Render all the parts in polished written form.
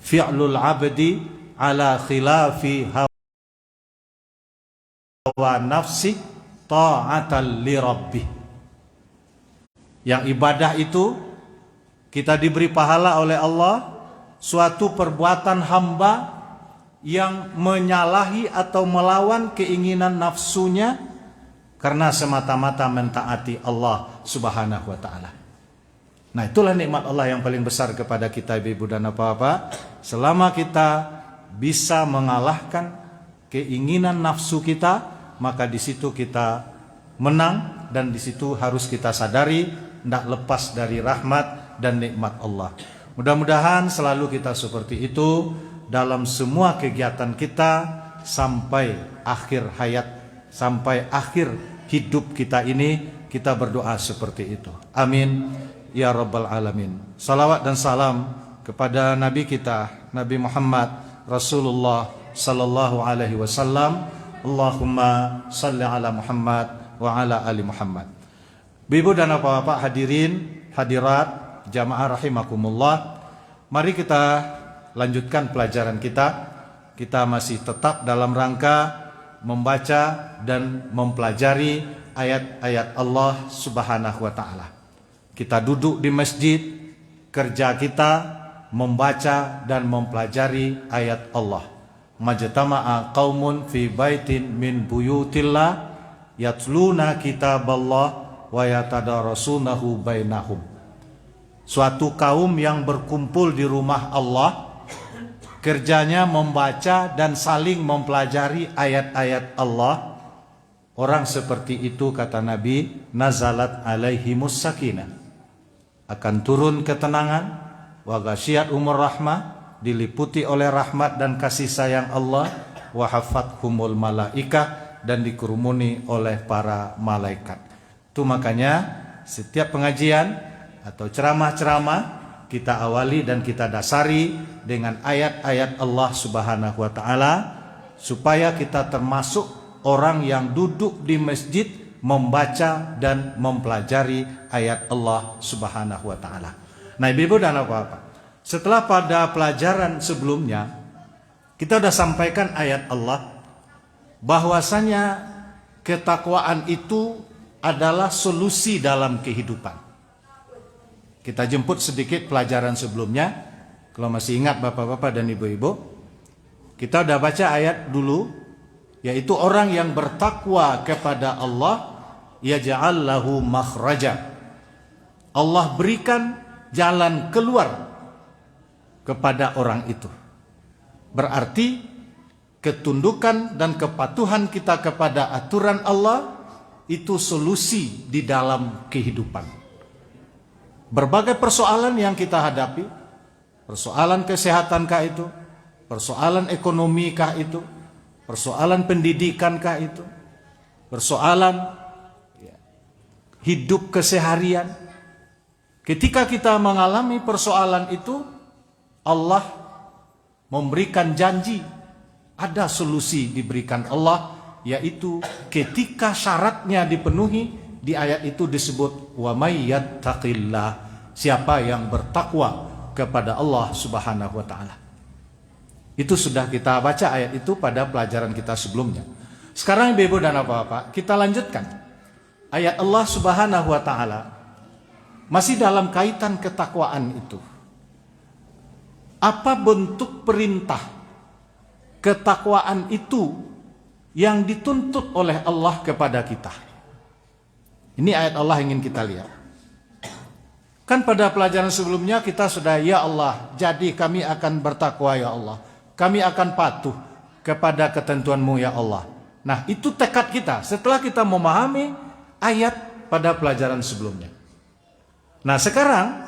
fi'lul abdi ala khilafi hawa nafsi ta'atan li rabbih. Yang ibadah itu kita diberi pahala oleh Allah suatu perbuatan hamba yang menyalahi atau melawan keinginan nafsunya karena semata-mata mentaati Allah Subhanahu wa taala. Nah, itulah nikmat Allah yang paling besar kepada kita ibu dan bapak. Selama kita bisa mengalahkan keinginan nafsu kita, maka di situ kita menang, dan di situ harus kita sadari tidak lepas dari rahmat dan nikmat Allah. Mudah-mudahan selalu kita seperti itu dalam semua kegiatan kita sampai akhir hayat, sampai akhir hidup kita ini, kita berdoa seperti itu. Amin ya rabbal alamin. Salawat dan salam kepada Nabi kita, Nabi Muhammad Rasulullah sallallahu alaihi wasallam. Allahumma salli ala Muhammad wa ala ali Muhammad. Ibu dan bapak hadirin hadirat jamaah rahimakumullah, mari kita lanjutkan pelajaran kita. Kita masih tetap dalam rangka membaca dan mempelajari ayat-ayat Allah Subhanahu wa taala. Kita duduk di masjid, kerja kita membaca dan mempelajari ayat Allah. Majtama'a qaumun fi baitin min buyutillah yatluna kitaballah wa yatadarasunahu bainahum. Suatu kaum yang berkumpul di rumah Allah, kerjanya membaca dan saling mempelajari ayat-ayat Allah. Orang seperti itu, kata Nabi, nazalat alaihimus sakinah, akan turun ketenangan, wa ghasyiyat umur rahmah, diliputi oleh rahmat dan kasih sayang Allah, wa hafathumul malaikah, dan dikerumuni oleh para malaikat. Itu makanya setiap pengajian atau ceramah-ceramah kita awali dan kita dasari dengan ayat-ayat Allah Subhanahu wa taala, supaya kita termasuk orang yang duduk di masjid membaca dan mempelajari ayat Allah Subhanahu wa taala. Nah, ibu dan bapak, setelah pada pelajaran sebelumnya kita sudah sampaikan ayat Allah bahwasanya ketakwaan itu adalah solusi dalam kehidupan. Kita jemput sedikit pelajaran sebelumnya. Kalau masih ingat bapak-bapak dan ibu-ibu, kita sudah baca ayat dulu, yaitu orang yang bertakwa kepada Allah yaj'al lahu makhraja. Allah berikan jalan keluar kepada orang itu. Berarti ketundukan dan kepatuhan kita kepada aturan Allah itu solusi di dalam kehidupan. Berbagai persoalan yang kita hadapi, persoalan kesehatan kah itu, persoalan ekonomi kah itu, persoalan pendidikan kah itu, persoalan hidup keseharian. Ketika kita mengalami persoalan itu, Allah memberikan janji, ada solusi diberikan Allah, yaitu ketika syaratnya dipenuhi. Di ayat itu disebut wa may yattaqillah, siapa yang bertakwa kepada Allah Subhanahu wa taala. Itu sudah kita baca ayat itu pada pelajaran kita sebelumnya. Sekarang ibu dan bapak, kita lanjutkan ayat Allah Subhanahu wa taala masih dalam kaitan ketakwaan itu. Apa bentuk perintah ketakwaan itu yang dituntut oleh Allah kepada kita? Ini ayat Allah ingin kita lihat. Kan pada pelajaran sebelumnya kita sudah, ya Allah, jadi kami akan bertakwa ya Allah. Kami akan patuh kepada ketentuan-Mu ya Allah. Nah, itu tekad kita setelah kita memahami ayat pada pelajaran sebelumnya. Nah, sekarang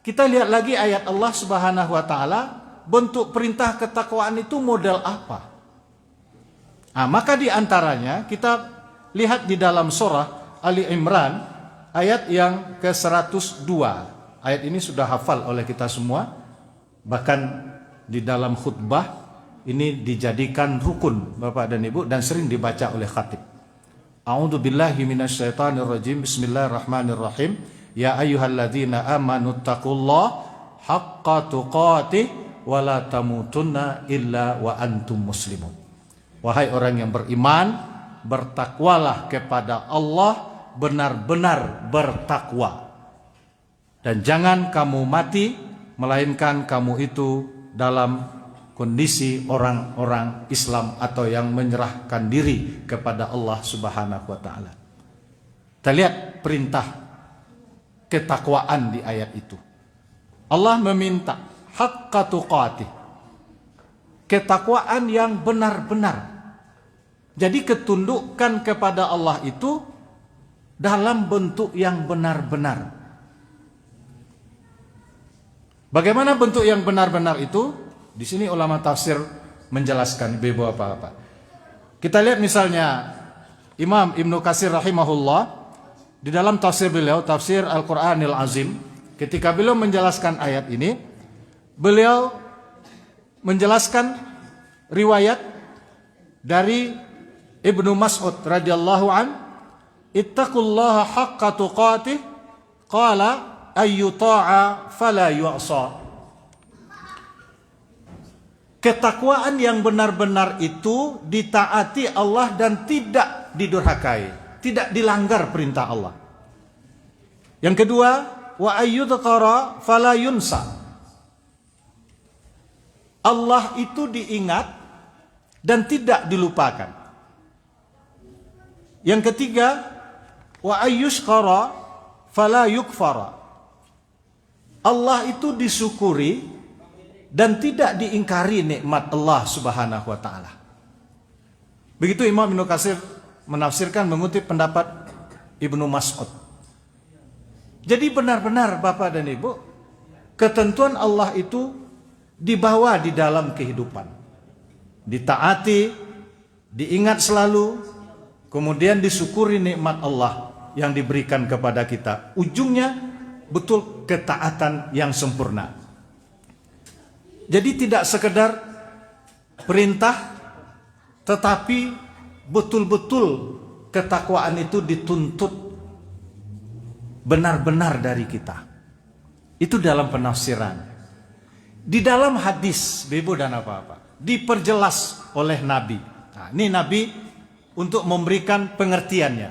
kita lihat lagi ayat Allah Subhanahu wa taala, bentuk perintah ketakwaan itu model apa? Nah, maka di antaranya kita lihat di dalam surah Ali Imran ayat yang ke-102. Ayat ini sudah hafal oleh kita semua. Bahkan di dalam khutbah ini dijadikan rukun Bapak dan Ibu dan sering dibaca oleh khatib. A'udzu billahi minasyaitonir rajim. Bismillahirrahmanirrahim. Ya ayyuhalladzina amanu taqullaha haqqa tuqatih wa la tamutunna illa wa antum muslimun. Wahai orang yang beriman, bertakwalah kepada Allah benar-benar bertakwa. Dan jangan kamu mati melainkan kamu itu dalam kondisi orang-orang Islam atau yang menyerahkan diri kepada Allah Subhanahu wa taala. Kita lihat perintah ketakwaan di ayat itu. Allah meminta haqqa tuqatih, ketakwaan yang benar-benar. Jadi ketundukan kepada Allah itu dalam bentuk yang benar-benar. Bagaimana bentuk yang benar-benar itu? Di sini ulama tafsir menjelaskan Bapak-bapak. Kita lihat misalnya Imam Ibnu Katsir rahimahullah di dalam tafsir beliau, tafsir Al-Qur'anil Azim, ketika beliau menjelaskan ayat ini, beliau menjelaskan riwayat dari Ibnu Mas'ud radhiyallahu an, ittaqullaha haqqa tuqatih, qala ayyuta'a fala yu'sa. Ketakwaan yang benar-benar itu ditaati Allah dan tidak didurhakai, tidak dilanggar perintah Allah. Yang kedua, wa ayyudhkara fala yunsa. Allah itu diingat dan tidak dilupakan. Yang ketiga, wa ayyushkara fala yukfara. Allah itu disyukuri dan tidak diingkari nikmat Allah Subhanahu wa taala. Begitu Imam Ibnu Katsir menafsirkan mengutip pendapat Ibnu Mas'ud. Jadi benar-benar Bapak dan Ibu, ketentuan Allah itu dibawa di dalam kehidupan. Ditaati, diingat selalu, kemudian disyukuri nikmat Allah yang diberikan kepada kita. Ujungnya betul ketaatan yang sempurna. Jadi tidak sekedar perintah, tetapi betul-betul ketakwaan itu dituntut benar-benar dari kita. Itu dalam penafsiran. Di dalam hadis, Ibu dan apa-apa, diperjelas oleh Nabi. Nah, ini Nabi untuk memberikan pengertiannya.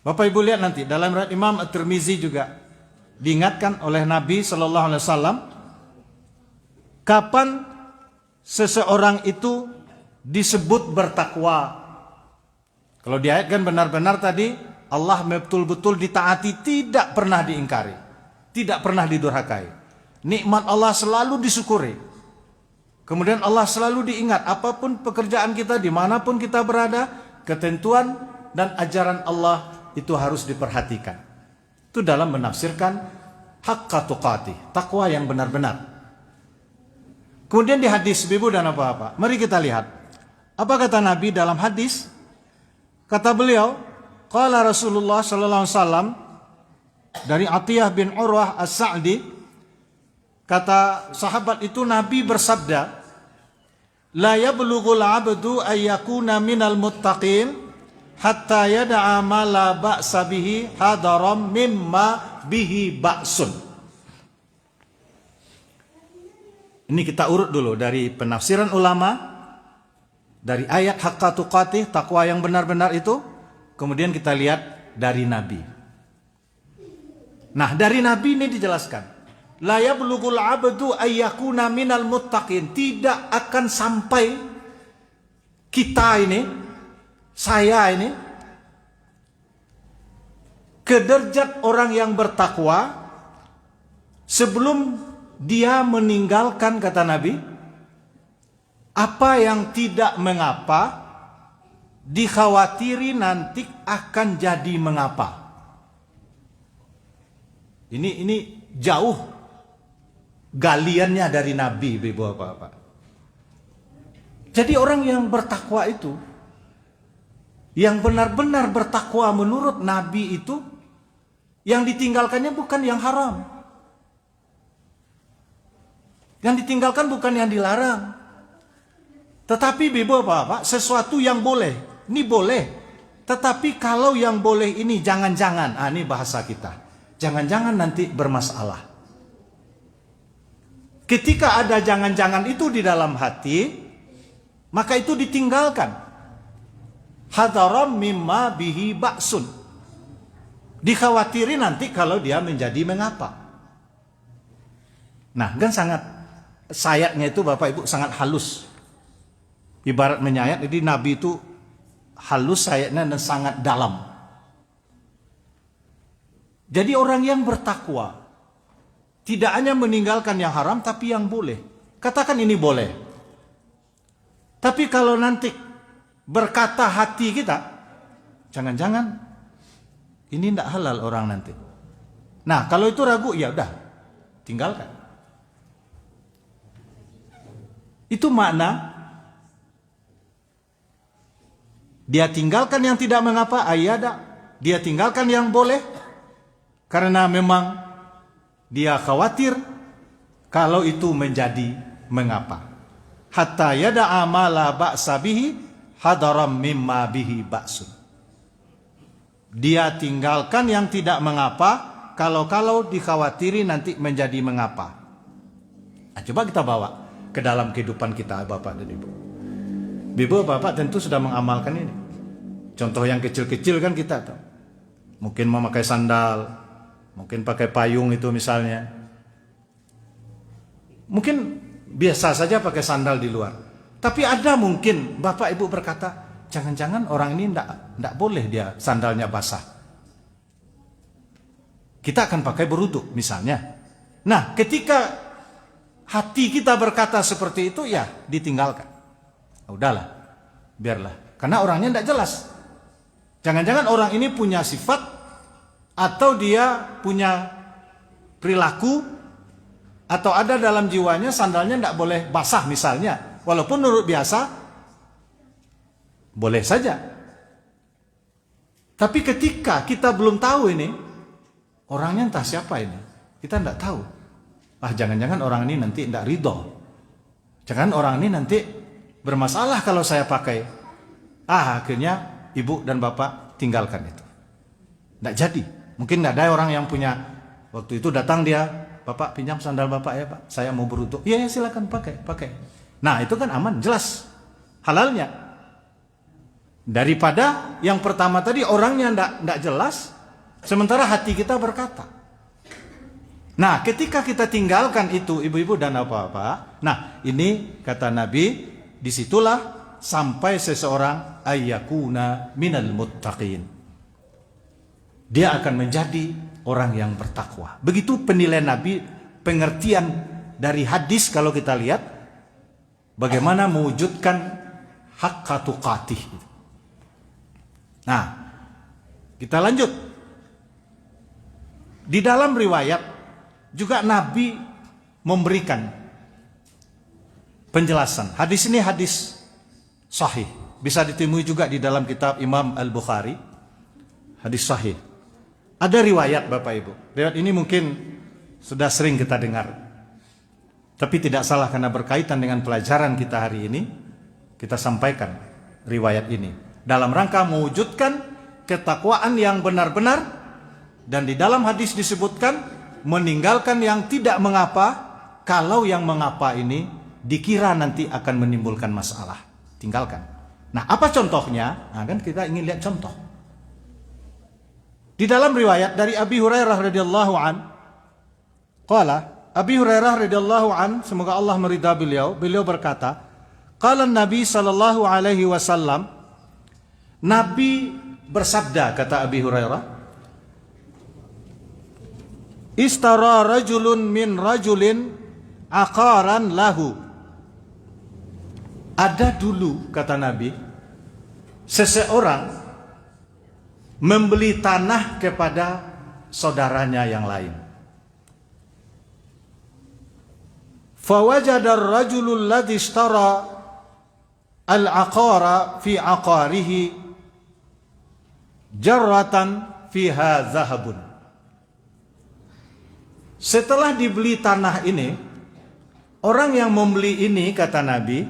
Bapak Ibu lihat nanti dalam riwayat Imam At-Tirmizi juga diingatkan oleh Nabi sallallahu alaihi wasallam kapan seseorang itu disebut bertakwa. Kalau di ayat kan benar-benar tadi Allah betul-betul ditaati, tidak pernah diingkari, tidak pernah didurhakai. Nikmat Allah selalu disyukuri. Kemudian Allah selalu diingat, apapun pekerjaan kita, dimanapun kita berada, ketentuan dan ajaran Allah itu harus diperhatikan. Itu dalam menafsirkan haqqa tuqatih, takwa yang benar-benar. Kemudian di hadis, Ibu dan apa-apa, mari kita lihat. Apa kata Nabi dalam hadis? Kata beliau, qala Rasulullah sallallahu alaihi wasallam, dari Atiyah bin Urwah As-Sa'di, kata sahabat itu, Nabi bersabda, la yablughul 'abdu ayyakuna minal muttaqin hatta yada'a ma la ba'sa bihi hadaram mimma bihi ba'sun. Ini kita urut dulu dari penafsiran ulama, dari ayat haqqa tuqatih, takwa yang benar-benar itu, kemudian kita lihat dari Nabi. Nah, dari Nabi ini dijelaskan, la yablughul 'abdu ayyakuna minal muttaqin, tidak akan sampai kita ini, saya ini, ke derajat orang yang bertakwa sebelum dia meninggalkan, kata Nabi, apa yang tidak mengapa dikhawatiri nanti akan jadi mengapa. Ini jauh galiannya dari Nabi, Bapak-bapak. Jadi orang yang bertakwa itu, yang benar-benar bertakwa menurut Nabi itu, yang ditinggalkannya bukan yang haram. Yang ditinggalkan bukan yang dilarang. Tetapi Bapak-bapak, sesuatu yang boleh, ini boleh. Tetapi kalau yang boleh ini jangan-jangan, ini bahasa kita, jangan-jangan nanti bermasalah. Ketika ada jangan-jangan itu di dalam hati, maka itu ditinggalkan. Hadaram mimma bihi ba'sun. Dikhawatiri nanti kalau dia menjadi mengapa. Nah, kan sangat sayatnya itu Bapak Ibu sangat halus. Ibarat menyayat, jadi Nabi itu halus sayatnya dan sangat dalam. Jadi orang yang bertakwa tidak hanya meninggalkan yang haram tapi yang boleh. Katakan ini boleh. Tapi kalau nanti berkata hati kita, jangan-jangan ini tidak halal orang nanti. Nah, kalau itu ragu, ya udah, tinggalkan. Itu makna dia tinggalkan yang tidak mengapa, ayada. Dia tinggalkan yang boleh karena memang dia khawatir kalau itu menjadi mengapa. Hatta yada'a ma la ba'sa bihi hadaram mimma bihi ba'sun. Dia tinggalkan yang tidak mengapa kalau dikhawatiri nanti menjadi mengapa. Nah, coba kita bawa ke dalam kehidupan kita, Bapak dan Ibu. Ibu, Bapak tentu sudah mengamalkan ini. Contoh yang kecil-kecil kan kita tahu. Mungkin memakai sandal, mungkin pakai payung itu misalnya. Mungkin biasa saja pakai sandal di luar. Tapi ada mungkin Bapak Ibu berkata, jangan-jangan orang ini tidak boleh dia sandalnya basah. Kita akan pakai berwudu misalnya. Nah, ketika hati kita berkata seperti itu, ya ditinggalkan. Udahlah, biarlah. Karena orangnya tidak jelas. Jangan-jangan orang ini punya sifat atau dia punya perilaku atau ada dalam jiwanya sandalnya tidak boleh basah misalnya. Walaupun menurut biasa boleh saja. Tapi ketika kita belum tahu ini, orangnya entah siapa ini, kita tidak tahu. Jangan-jangan orang ini nanti tidak ridho. Jangan orang ini nanti bermasalah kalau saya pakai. Akhirnya ibu dan bapak tinggalkan itu. Tidak jadi. Mungkin ada orang yang punya, waktu itu datang dia, Bapak pinjam sandal Bapak ya Pak, saya mau berwudu. Iya ya, silakan pakai. Nah itu kan aman, jelas halalnya. Daripada yang pertama tadi orangnya tidak jelas, sementara hati kita berkata. Nah ketika kita tinggalkan itu ibu-ibu dan bapak-bapak, nah ini kata Nabi, disitulah sampai seseorang ayyakuna minal muttaqin. Dia akan menjadi orang yang bertakwa. Begitu penilaian Nabi, pengertian dari hadis kalau kita lihat bagaimana mewujudkan haqqa tuqatih. Nah, kita lanjut. Di dalam riwayat juga Nabi memberikan penjelasan. Hadis ini hadis sahih. Bisa ditemui juga di dalam kitab Imam Al-Bukhari. Hadis sahih. Ada riwayat Bapak Ibu. Riwayat ini mungkin sudah sering kita dengar. Tapi tidak salah karena berkaitan dengan pelajaran kita hari ini. Kita sampaikan riwayat ini. Dalam rangka mewujudkan ketakwaan yang benar-benar. Dan di dalam hadis disebutkan meninggalkan yang tidak mengapa. Kalau yang mengapa ini dikira nanti akan menimbulkan masalah. Tinggalkan. Nah apa contohnya? Nah kan kita ingin lihat contoh. Di dalam riwayat dari Abi Hurairah radhiyallahu an, qala Abi Hurairah radhiyallahu an, semoga Allah meridha beliau berkata, qala Nabi sallallahu alaihi wasallam, Nabi bersabda kata Abi Hurairah, istara rajulun min rajulin aqaran lahu. Ada dulu kata Nabi, seseorang membeli tanah kepada saudaranya yang lain. Fawajada ar-rajulu alladhi ishtara al-aqara fi aqarihi jarratan fiha zahabun. Setelah dibeli tanah ini, orang yang membeli ini kata Nabi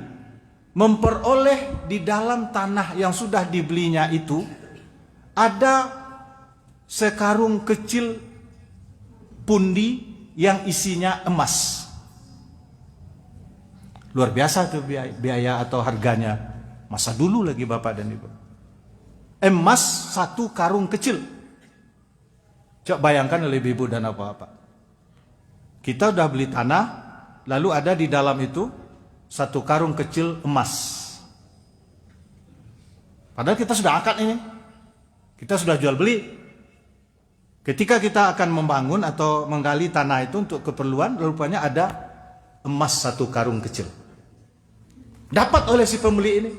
memperoleh di dalam tanah yang sudah dibelinya itu ada sekarung kecil pundi yang isinya emas. Luar biasa tuh biaya atau harganya. Masa dulu lagi Bapak dan Ibu. Emas 1 karung kecil. Coba bayangkan oleh ibu dan bapak. Kita udah beli tanah, lalu ada di dalam itu 1 karung kecil emas. Padahal kita sudah akad ini. Kita sudah jual beli. Ketika kita akan membangun atau menggali tanah itu untuk keperluan, rupanya ada emas 1 karung kecil. Dapat oleh si pembeli ini.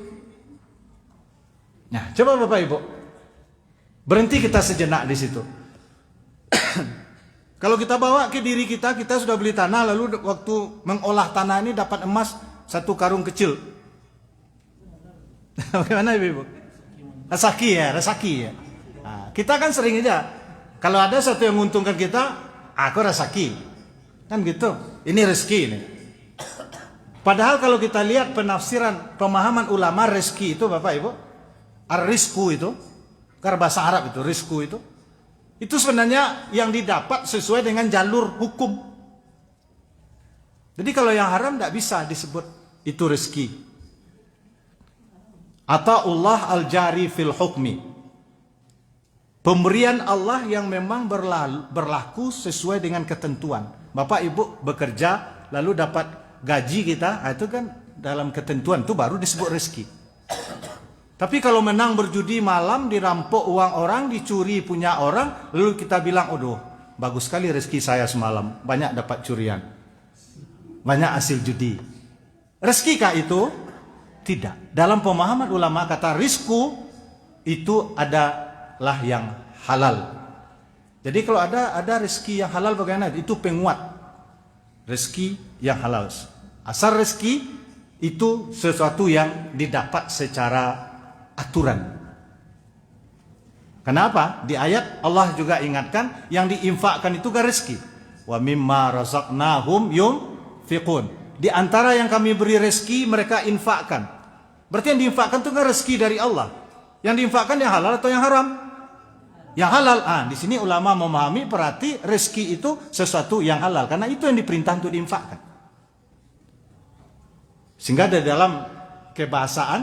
Nah, coba Bapak Ibu, berhenti kita sejenak di situ. Kalau kita bawa ke diri kita, kita sudah beli tanah, lalu waktu mengolah tanah ini dapat emas 1 karung kecil. Bagaimana Ibu? Rezeki ya. Nah, kita kan sering aja, kalau ada sesuatu yang menguntungkan kita, aku rezeki. Kan gitu. Ini rezeki ini. Padahal kalau kita lihat penafsiran, pemahaman ulama rezeki itu Bapak Ibu, ar-rizku itu, karena bahasa Arab itu, rizku itu sebenarnya yang didapat sesuai dengan jalur hukum. Jadi kalau yang haram tidak bisa disebut itu rezeki. Ata'ullah al-jari fil hukmi. Pemberian Allah yang memang berlaku sesuai dengan ketentuan. Bapak Ibu bekerja lalu dapat gaji kita, itu kan dalam ketentuan, itu baru disebut rezeki. Tapi kalau menang berjudi malam, dirampok uang orang, dicuri punya orang, lalu kita bilang, aduh, bagus sekali rezeki saya semalam, banyak dapat curian, banyak hasil judi. Rezeki kah itu? Tidak. Dalam pemahaman ulama kata rizku itu adalah yang halal. Jadi kalau ada rezeki yang halal bagaimana? Itu penguat rezeki yang halal. Asal rezeki itu sesuatu yang didapat secara aturan. Kenapa? Di ayat Allah juga ingatkan yang diinfakkan itu kan rezeki. Wa mimma razaqnahum yunfiqun. Di antara yang kami beri rezeki mereka infakkan. Berarti yang diinfakkan itu kan rezeki dari Allah. Yang diinfakkan yang halal atau yang haram? Yang halal. Di sini ulama memahami berarti rezeki itu sesuatu yang halal karena itu yang diperintah untuk diinfakkan. Sehingga di dalam kebahasaan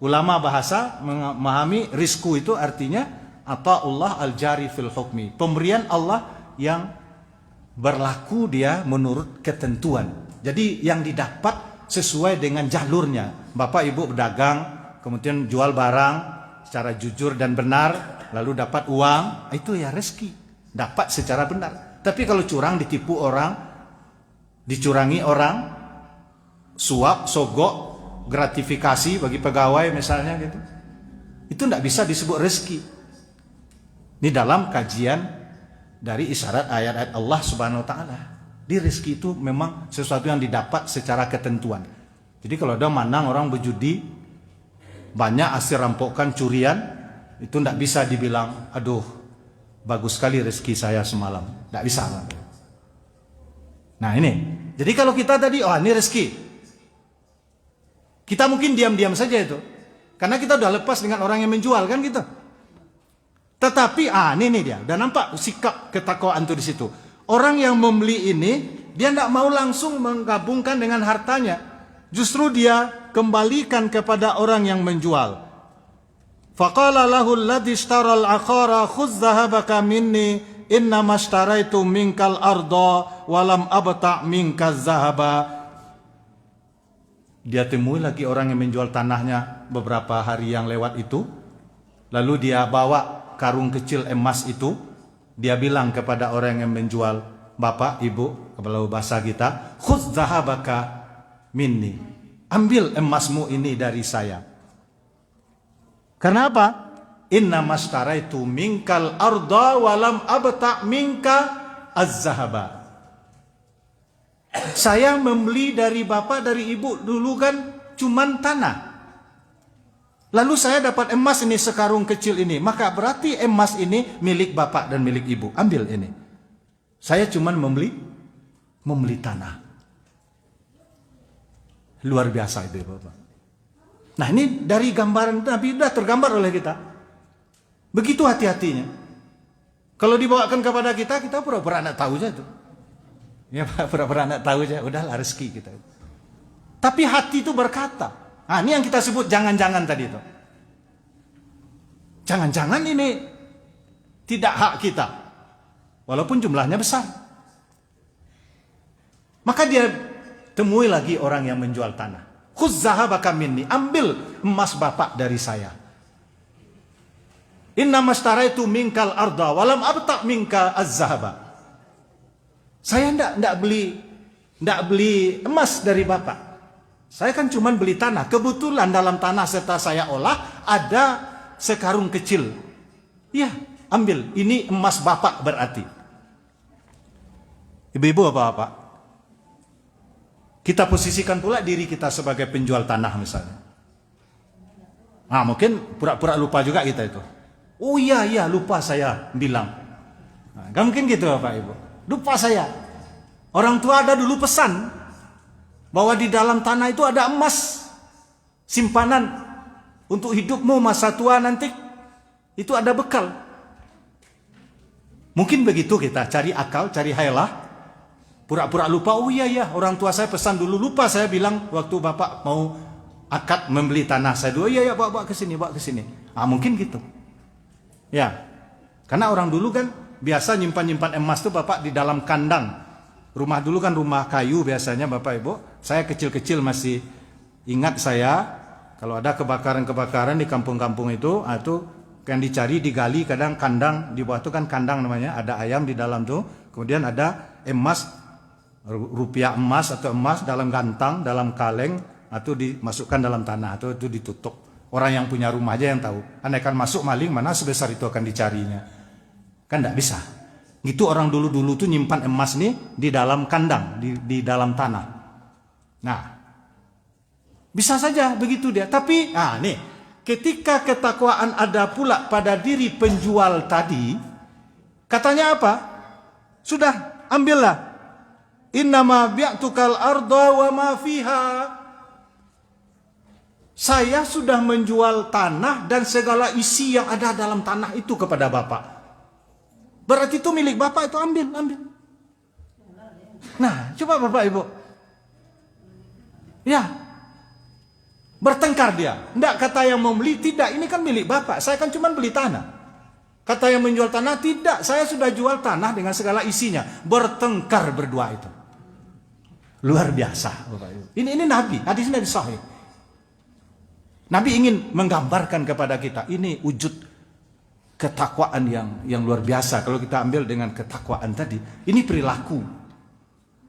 ulama bahasa memahami rizku itu artinya ata'ullah al-jari fil hukmi. Pemberian Allah yang berlaku dia menurut ketentuan. Jadi yang didapat sesuai dengan jalurnya. Bapak Ibu berdagang, kemudian jual barang secara jujur dan benar, lalu dapat uang, itu ya rezeki. Dapat secara benar. Tapi kalau curang, ditipu orang, dicurangi orang, suap, sogok, gratifikasi bagi pegawai misalnya gitu, itu tidak bisa disebut rezeki. Ini dalam kajian dari isyarat ayat-ayat Allah Subhanahu Wa Taala. Di rezeki itu memang sesuatu yang didapat secara ketentuan. Jadi kalau ada manang orang berjudi, banyak hasil rampokan curian, itu tidak bisa dibilang, aduh bagus sekali rezeki saya semalam. Tidak bisa. Nah ini, jadi kalau kita tadi, oh ini rezeki, kita mungkin diam-diam saja itu. Karena kita udah lepas dengan orang yang menjual kan gitu. Tetapi ini dia, udah nampak sikap ketakwaan itu di situ. Orang yang membeli ini dia tidak mau langsung menggabungkan dengan hartanya. Justru dia kembalikan kepada orang yang menjual. Faqala lahu alladhi ishtara al-akhara khudh dhahabaka minni innama ishtaraitu minkal arda wa lam abta' minka dhahaba. Dia temui lagi orang yang menjual tanahnya beberapa hari yang lewat itu. Lalu dia bawa karung kecil emas itu. Dia bilang kepada orang yang menjual, Bapak, Ibu, kalau bahasa kita, khudz dhahabaka minni. Ambil emasmu ini dari saya. Kenapa? Inna mastaraitu minkal arda walam abta' minka az-zahaba. Saya membeli dari bapak, dari ibu dulu kan cuman tanah. Lalu saya dapat emas ini sekarung kecil ini. Maka berarti emas ini milik bapak dan milik ibu. Ambil ini. Saya cuman membeli tanah. Luar biasa itu Bapak. Nah ini dari gambaran Nabi sudah tergambar oleh kita. Begitu hati-hatinya. Kalau dibawakan kepada kita, kita pura-pura nak tahu saja itu. Ya pura-pura nak tahu saja, udahlah rezeki kita. Tapi hati itu berkata. Nah, ini yang kita sebut jangan-jangan tadi itu. Jangan-jangan ini tidak hak kita. Walaupun jumlahnya besar. Maka dia temui lagi orang yang menjual tanah. Khudz zahabaka minni, ambil emas bapak dari saya. Inna mastaraitu minkal arda walam abta' minka az-zahaba. Saya enggak beli emas dari bapak. Saya kan cuma beli tanah. Kebetulan dalam tanah serta saya olah ada sekarung kecil. Ya, ambil. Ini emas bapak berarti. Ibu-ibu bapak-bapak, kita posisikan pula diri kita sebagai penjual tanah misalnya. Nah, mungkin pura-pura lupa juga kita itu. Oh iya lupa saya bilang. Nah, gak mungkin gitu Bapak Ibu. Lupa saya. Orang tua ada dulu pesan bahwa di dalam tanah itu ada emas simpanan untuk hidupmu masa tua nanti. Itu ada bekal. Mungkin begitu kita cari akal, cari hayalah. Pura-pura lupa, oh iya orang tua saya pesan dulu, lupa saya bilang waktu bapak mau akad membeli tanah saya dulu, iya bawa ke sini. Ah mungkin gitu. Ya. Karena orang dulu kan biasa nyimpan emas tuh bapak di dalam kandang. Rumah dulu kan rumah kayu biasanya Bapak Ibu. Saya kecil-kecil masih ingat saya kalau ada kebakaran di kampung-kampung itu yang dicari digali kadang kandang di bawah itu kan kandang namanya, ada ayam di dalam tuh. Kemudian ada emas, rupiah emas atau emas dalam gantang, dalam kaleng atau dimasukkan dalam tanah atau itu ditutup. Orang yang punya rumah aja yang tahu. Andaikan masuk maling mana sebesar itu akan dicarinya. Kan enggak bisa. Gitu orang dulu-dulu tuh nyimpan emas nih di dalam kandang, di dalam tanah. Nah, bisa saja begitu dia. Tapi, nih, ketika ketakwaan ada pula pada diri penjual tadi, katanya apa? Sudah, ambillah. Innama bi'tukal arda wa ma fiha. Saya sudah menjual tanah dan segala isi yang ada dalam tanah itu kepada Bapak. Berarti itu milik Bapak, itu ambil. Nah, coba Bapak Ibu. Ya. Bertengkar dia. Enggak, kata yang membeli, tidak, ini kan milik Bapak. Saya kan cuma beli tanah. Kata yang menjual tanah, tidak, saya sudah jual tanah dengan segala isinya. Bertengkar berdua itu. Luar biasa Bapak Ibu. Ini Nabi, hadisnya di Sahih. Nabi ingin menggambarkan kepada kita, ini wujud ketakwaan yang luar biasa. Kalau kita ambil dengan ketakwaan tadi, ini perilaku.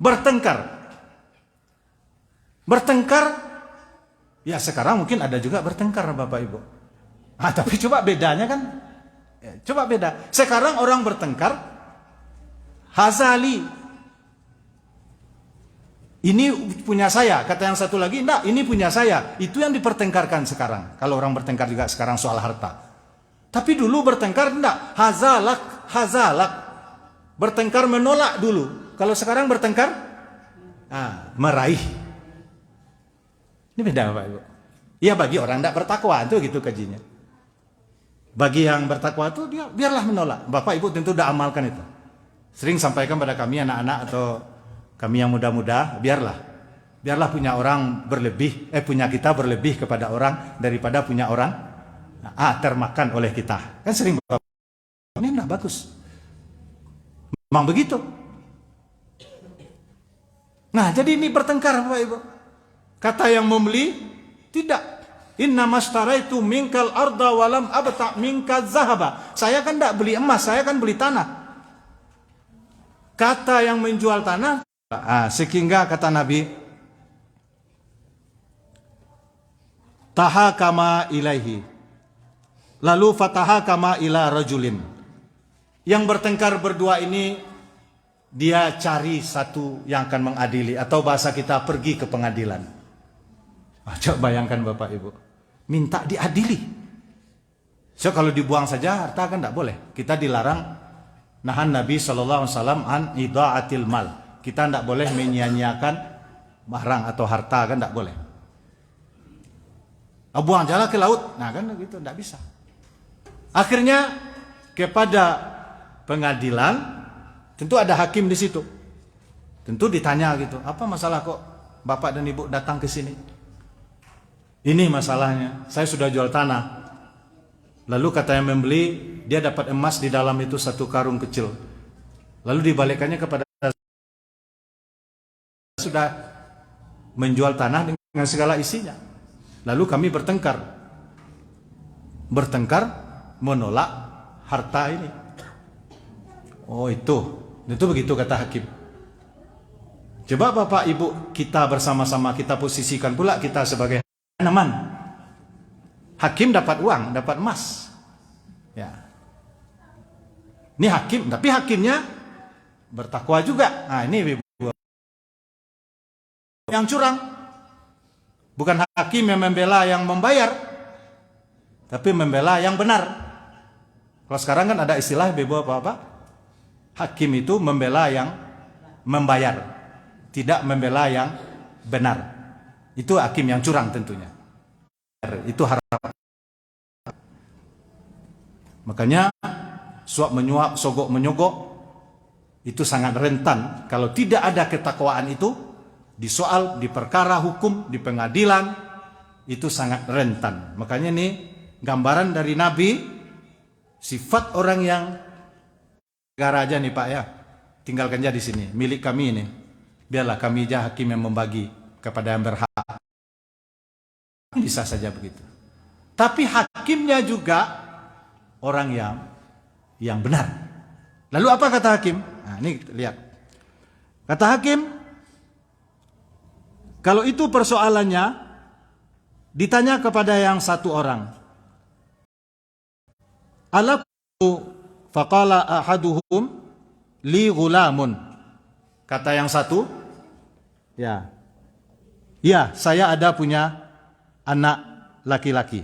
Bertengkar, ya sekarang mungkin ada juga bertengkar Bapak Ibu. Tapi coba bedanya kan, coba beda. Sekarang orang bertengkar, hazali, ini punya saya, kata yang satu lagi, enggak, ini punya saya. Itu yang dipertengkarkan sekarang. Kalau orang bertengkar juga sekarang soal harta. Tapi dulu bertengkar enggak, hazalak. Bertengkar menolak dulu. Kalau sekarang bertengkar, meraih. Ini beda Bapak Ibu. Ya bagi orang enggak bertakwa itu gitu kajinya. Bagi yang bertakwa itu dia biarlah menolak. Bapak Ibu tentu sudah amalkan itu. Sering sampaikan pada kami anak-anak atau kami yang muda-muda, biarlah punya orang berlebih, punya kita berlebih kepada orang daripada punya orang termakan oleh kita. Kan sering Bapak. Ini enggak bagus. Memang begitu. Nah, jadi ini bertengkar Bapak Ibu. Kata yang membeli, tidak. Inna mastaraitu minkal arda walam abta' minka zahaba. Saya kan enggak beli emas, saya kan beli tanah. Kata yang menjual tanah, sehingga kata Nabi, tahakama ilaihi. Lalu fatahakama ila rajulin. Yang bertengkar berdua ini, dia cari satu yang akan mengadili. Atau bahasa kita, pergi ke pengadilan. Coba bayangkan Bapak Ibu. Minta diadili. So kalau dibuang saja harta kan tidak boleh. Kita dilarang. Nahan Nabi SAW an idha'atil mal. Kita tidak boleh menyia-nyiakan barang atau harta, kan tidak boleh. Buang jalan ke laut. Nah kan gitu, tidak bisa. Akhirnya kepada pengadilan, tentu ada hakim di situ. Tentu ditanya gitu, apa masalah kok bapak dan ibu datang ke sini. Ini masalahnya, saya sudah jual tanah. Lalu kata yang membeli, dia dapat emas di dalam itu 1 karung kecil. Lalu dibalikannya kepada sudah menjual tanah dengan segala isinya. Lalu kami bertengkar menolak harta ini. Oh itu begitu kata hakim. Coba bapak ibu kita bersama-sama kita posisikan pula kita sebagai tanaman. Hakim dapat uang, dapat emas. Ya. Ini hakim, tapi hakimnya bertakwa juga. Nah ini yang curang. Bukan hakim yang membela yang membayar, tapi membela yang benar. Kalau sekarang kan ada istilah bebo apa? Hakim itu membela yang membayar, tidak membela yang benar. Itu hakim yang curang tentunya. Itu harapan. Makanya suap menyuap, sogok menyogok itu sangat rentan. Kalau tidak ada ketakwaan itu di soal, di perkara hukum, di pengadilan itu sangat rentan. Makanya ini gambaran dari Nabi, sifat orang yang negara aja nih Pak ya, tinggalkan aja di sini, milik kami ini. Biarlah kami aja hakim yang membagi kepada yang berhak. Bisa saja begitu. Tapi hakimnya juga orang yang benar. Lalu apa kata hakim? Nah, ini lihat. Kata hakim, kalau itu persoalannya ditanya kepada yang satu orang. Alaku faqala ahaduhum li ghulamun. Kata yang satu, ya, saya ada punya anak laki-laki.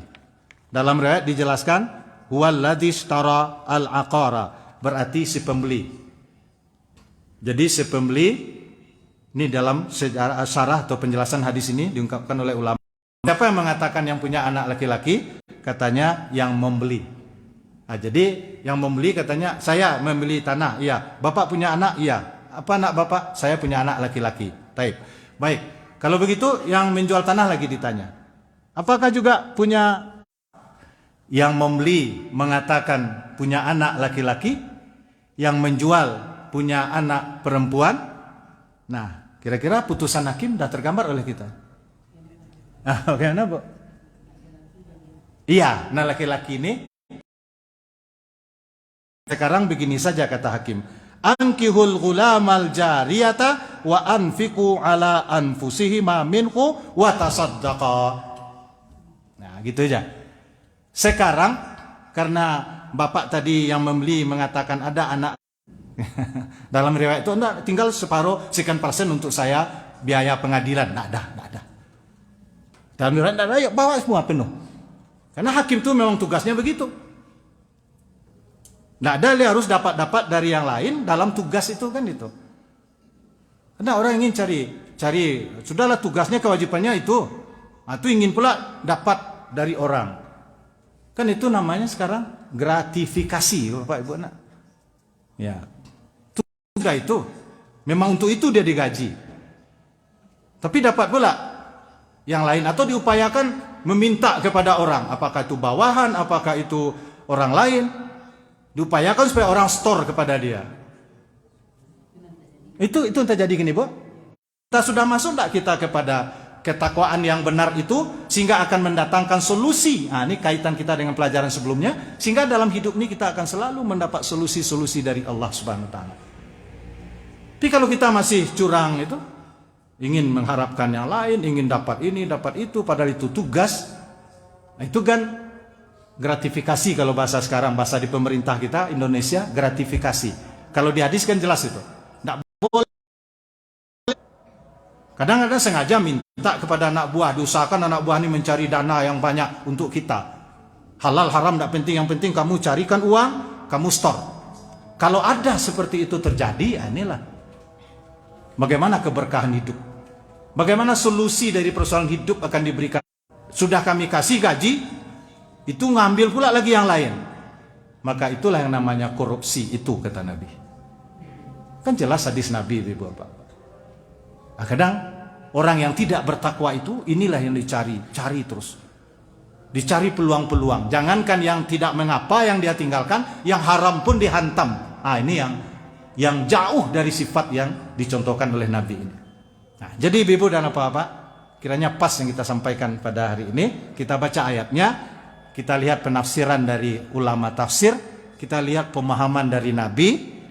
Dalam riwayat dijelaskan huwallazi ishtara al-aqara, berarti si pembeli. Jadi si pembeli ini dalam sejarah syarah atau penjelasan hadis ini diungkapkan oleh ulama. Siapa yang mengatakan yang punya anak laki-laki? Katanya yang membeli. Nah, jadi yang membeli katanya saya membeli tanah. Iya. Bapak punya anak? Iya. Apa anak bapak? Saya punya anak laki-laki. Baik. Kalau begitu yang menjual tanah lagi ditanya. Apakah juga punya yang membeli mengatakan punya anak laki-laki, yang menjual punya anak perempuan? Nah, kira-kira putusan hakim sudah tergambar oleh kita. Bagaimana, Bu? Iya, nah laki-laki ini sekarang begini saja kata hakim. Ankihul ghulamal jariyata wa anfiqu ala anfusihima minhu wa tasaddaqa. Nah, gitu aja. Sekarang karena bapak tadi yang membeli mengatakan ada anak dalam riwayat itu enggak, tinggal sekian persen untuk saya biaya pengadilan. Enggak ada. Dalam riwayat enggak ada, ya bawa semua penuh. Karena hakim itu memang tugasnya begitu. Enggak ada, dia harus dapat dari yang lain dalam tugas itu kan itu. Karena orang ingin cari sudahlah tugasnya kewajibannya itu. Nah, itu ingin pula dapat dari orang. Kan itu namanya sekarang gratifikasi, Bapak Ibu nak. Ya. Sudah itu. Memang untuk itu dia digaji. Tapi dapat pula yang lain atau diupayakan meminta kepada orang, apakah itu bawahan, apakah itu orang lain, diupayakan supaya orang store kepada dia. Itu terjadi gini, Bu. Kita sudah masuk enggak kita kepada ketakwaan yang benar itu sehingga akan mendatangkan solusi. Nah, ini kaitan kita dengan pelajaran sebelumnya, sehingga dalam hidup ini kita akan selalu mendapat solusi-solusi dari Allah Subhanahu wa taala. Tapi kalau kita masih curang itu, ingin mengharapkan yang lain, ingin dapat ini, dapat itu, padahal itu tugas. Nah, itu kan gratifikasi kalau bahasa sekarang, bahasa di pemerintah kita Indonesia, gratifikasi. Kalau di hadis kan jelas itu. Tidak boleh. Kadang-kadang sengaja minta kepada anak buah, diusahakan anak buah ini mencari dana yang banyak untuk kita. Halal haram tidak penting, yang penting kamu carikan uang, kamu store. Kalau ada seperti itu terjadi, inilah bagaimana keberkahan hidup. Bagaimana solusi dari persoalan hidup akan diberikan. Sudah kami kasih gaji, itu ngambil pula lagi yang lain. Maka itulah yang namanya korupsi itu, kata Nabi. Kan jelas hadis Nabi, Ibu Bapak. Nah, kadang orang yang tidak bertakwa itu, inilah yang cari terus. Dicari peluang-peluang. Jangankan yang tidak mengapa yang dia tinggalkan, yang haram pun dihantam. Ini yang jauh dari sifat yang dicontohkan oleh Nabi ini. Nah, jadi ibu dan apa-apa, kiranya pas yang kita sampaikan pada hari ini. Kita baca ayatnya, kita lihat penafsiran dari ulama tafsir, kita lihat pemahaman dari Nabi,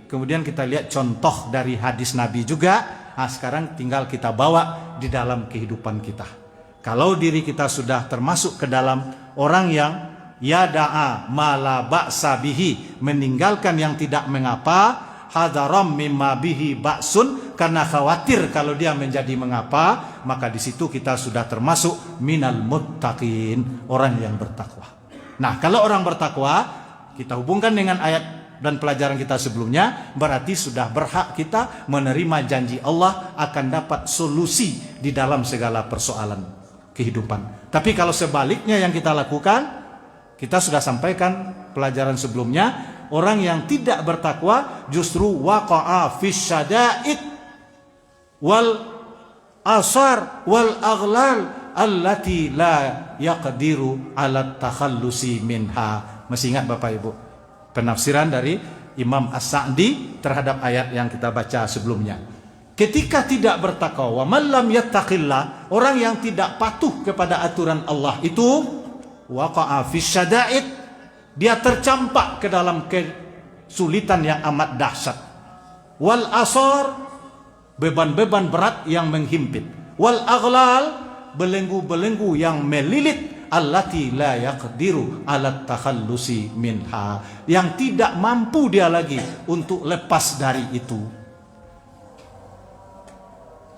kemudian kita lihat contoh dari hadis Nabi juga. Sekarang tinggal kita bawa di dalam kehidupan kita. Kalau diri kita sudah termasuk ke dalam orang yang yada'a mala ba'sa bihi, meninggalkan yang tidak mengapa, hadaram mimma bihi ba'sun, karena khawatir kalau dia menjadi mengapa, maka di situ kita sudah termasuk minal muttaqin, orang yang bertakwa. Nah, kalau orang bertakwa, kita hubungkan dengan ayat dan pelajaran kita sebelumnya, berarti sudah berhak kita menerima janji Allah akan dapat solusi di dalam segala persoalan kehidupan. Tapi kalau sebaliknya yang kita lakukan, kita sudah sampaikan pelajaran sebelumnya, orang yang tidak bertakwa justru waqa'a fis syada'id wal asar wal aghlal allati la yaqdiru ala takhallusi minha. Masih ingat Bapak Ibu penafsiran dari Imam As-Sa'di terhadap ayat yang kita baca sebelumnya? Ketika tidak bertakwa, man lam yattaqillah, orang yang tidak patuh kepada aturan Allah itu waqa'a fis syada'id, dia tercampak ke dalam kesulitan yang amat dahsyat. Wal asar, beban-beban berat yang menghimpit. Wal aghlal, belenggu-belenggu yang melilit, allati la yaqdiru ala takhallusi minha, yang tidak mampu dia lagi untuk lepas dari itu.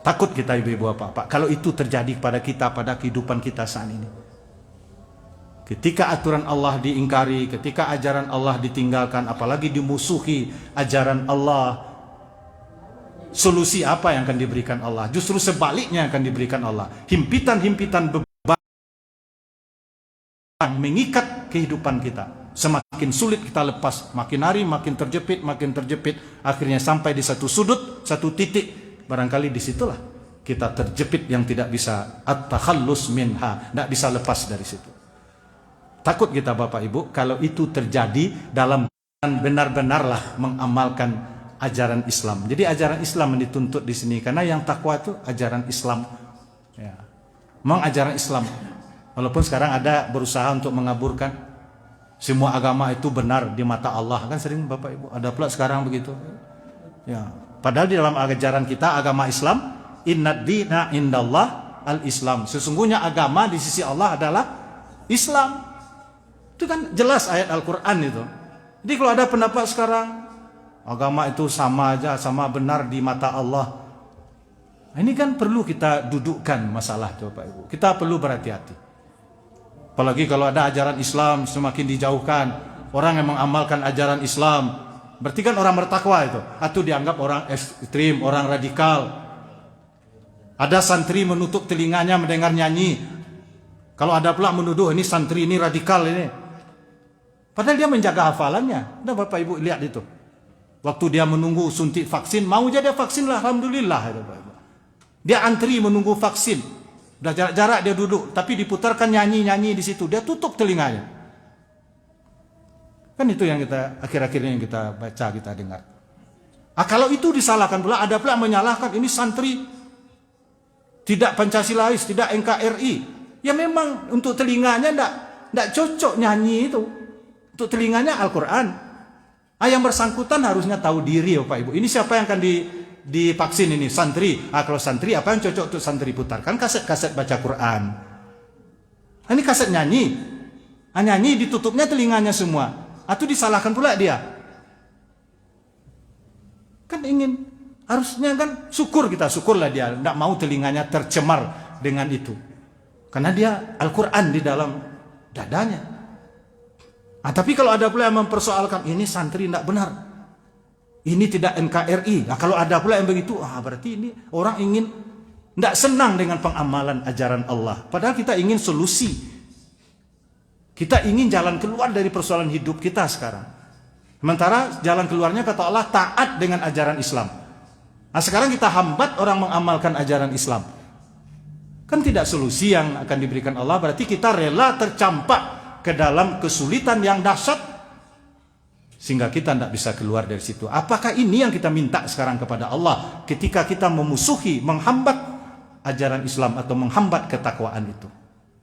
Takut kita ibu-ibu apa-apa kalau itu terjadi pada kita, pada kehidupan kita saat ini. Ketika aturan Allah diingkari, ketika ajaran Allah ditinggalkan, apalagi dimusuhi ajaran Allah, solusi apa yang akan diberikan Allah? Justru sebaliknya akan diberikan Allah. Himpitan-himpitan beban mengikat kehidupan kita. Semakin sulit kita lepas, makin hari makin terjepit, akhirnya sampai di satu sudut, satu titik. Barangkali disitulah kita terjepit yang tidak bisa at-takhallus minha, tidak bisa lepas dari situ. Takut kita Bapak Ibu kalau itu terjadi dalam benar-benarlah mengamalkan ajaran Islam. Jadi ajaran Islam yang dituntut di sini, karena yang takwa itu ajaran Islam. Ya. Memang ajaran Islam. Walaupun sekarang ada berusaha untuk mengaburkan semua agama itu benar di mata Allah, kan sering Bapak Ibu ada pula sekarang begitu. Ya. Padahal di dalam ajaran kita agama Islam, innad dina indallah al-Islam. Sesungguhnya agama di sisi Allah adalah Islam. Itu kan jelas ayat Al-Quran itu. Jadi kalau ada pendapat sekarang agama itu sama aja, sama benar di mata Allah, ini kan perlu kita dudukkan masalah itu Bapak Ibu. Kita perlu berhati-hati. Apalagi kalau ada ajaran Islam semakin dijauhkan, orang yang mengamalkan ajaran Islam, berarti kan orang bertakwa itu, atau dianggap orang ekstrim, orang radikal. Ada santri menutup telinganya mendengar nyanyi. Kalau ada pula menuduh ini santri ini radikal ini. Padahal dia menjaga hafalannya. Nah Bapak Ibu lihat itu. Waktu dia menunggu suntik vaksin, mau jadi vaksin lah, alhamdulillah. Dia antri menunggu vaksin. Udah jarak-jarak dia duduk, tapi diputarkan nyanyi-nyanyi di situ. Dia tutup telinganya. Kan itu yang kita akhir-akhir ini yang kita baca, kita dengar. Kalau itu disalahkan pula, ada pula menyalahkan ini santri tidak Pancasilais, tidak NKRI. Ya memang untuk telinganya enggak cocok nyanyi itu. Untuk telinganya Al-Quran. Yang bersangkutan harusnya tahu diri ya Pak Ibu. Ini siapa yang akan divaksin ini? Santri. Kalau santri apa yang cocok untuk santri putarkan? Kaset-kaset baca Quran. Ini kaset nyanyi. Nyanyi ditutupnya telinganya semua. Atau disalahkan pula dia. Kan harusnya kan syukurlah dia tidak mau telinganya tercemar dengan itu. Karena dia Al-Quran di dalam dadanya. Tapi kalau ada pula yang mempersoalkan ini santri tidak benar, ini tidak NKRI. Kalau ada pula yang begitu, berarti ini orang ingin tidak senang dengan pengamalan ajaran Allah. Padahal kita ingin solusi. Kita ingin jalan keluar dari persoalan hidup kita sekarang. Sementara jalan keluarnya kata Allah taat dengan ajaran Islam. Sekarang kita hambat orang mengamalkan ajaran Islam. Kan tidak solusi yang akan diberikan Allah, berarti kita rela tercampak ke dalam kesulitan yang dahsyat sehingga kita tidak bisa keluar dari situ. Apakah ini yang kita minta sekarang kepada Allah ketika kita memusuhi, menghambat ajaran Islam atau menghambat ketakwaan itu?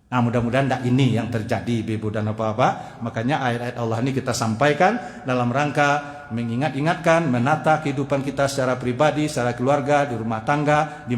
Nah, mudah-mudahan tidak ini yang terjadi, Ibu dan Bapak. Makanya ayat-ayat Allah ini kita sampaikan dalam rangka mengingat-ingatkan, menata kehidupan kita secara pribadi, secara keluarga, di rumah tangga, di